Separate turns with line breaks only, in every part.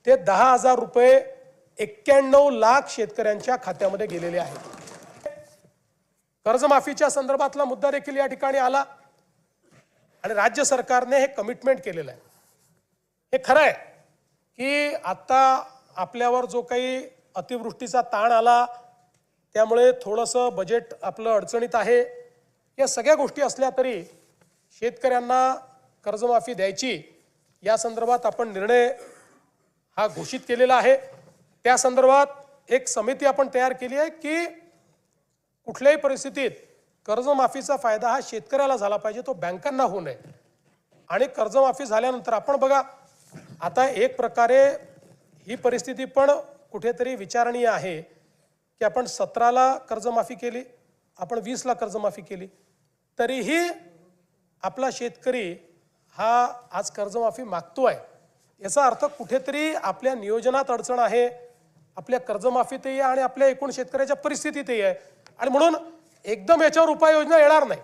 ते 10,000 रुपये 91 लाख शेतकऱ्यांच्या खात्यामध्ये गेलेले आहेत। कर्जमाफीच्या संदर्भातला मुद्दा देखील या ठिकाणी आला आणि राज्य सरकारने हे कमिटमेंट केलेलं आहे। हे खरं आहे की आता आपल्यावर जो काही अतिवृष्टीचा ताण आला त्यामुळे थोडंसं बजेट आपलं अडचणीत आहे। या सगळ्या गोष्टी असल्या तरी शेतकऱ्यांना कर्जमाफी द्यायची या संदर्भात आपण निर्णय हा घोषित केलेला आहे। त्या संदर्भात एक समिती आपण तयार केली आहे की कुठल्याही परिस्थितीत कर्जमाफीचा फायदा हा शेतकऱ्याला झाला पाहिजे, तो बँकांना होऊ नये। आणि कर्जमाफी झाल्यानंतर आपण बघा आता एक प्रकारे ही परिस्थिती पण कुठेतरी विचारणीय आहे की आपण 17ला कर्जमाफी केली, आपण 20ला कर्जमाफी केली, तरीही आपला शेतकरी हा आज कर्जमाफी मागतोय। याचा अर्थ कुठेतरी आपल्या नियोजनात अडचण आहे, आपल्या कर्जमाफीतही आहे आणि आपल्या एकूण शेतकऱ्याच्या परिस्थितीतही आहे। आणि म्हणून एकदम याच्यावर उपाययोजना येणार नाही,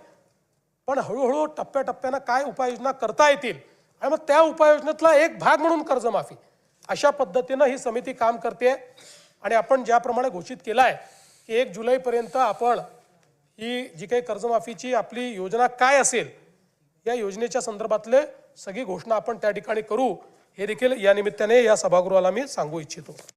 पण हळूहळू टप्प्याटप्प्यानं काय उपाययोजना करता येतील आणि मग त्या उपाययोजनेतला एक भाग म्हणून कर्जमाफी, अशा पद्धतीनं ही समिती काम करते। आणि आपण ज्याप्रमाणे घोषित केलं आहे की 1 जुलैपर्यंत आपण ही जी काही कर्जमाफीची आपली योजना काय असेल या योजनेच्या संदर्भातले सगळी घोषणा आपण त्या ठिकाणी करू, हे देखील या निमित्ताने या सभागृहाला मी सांगू इच्छितो।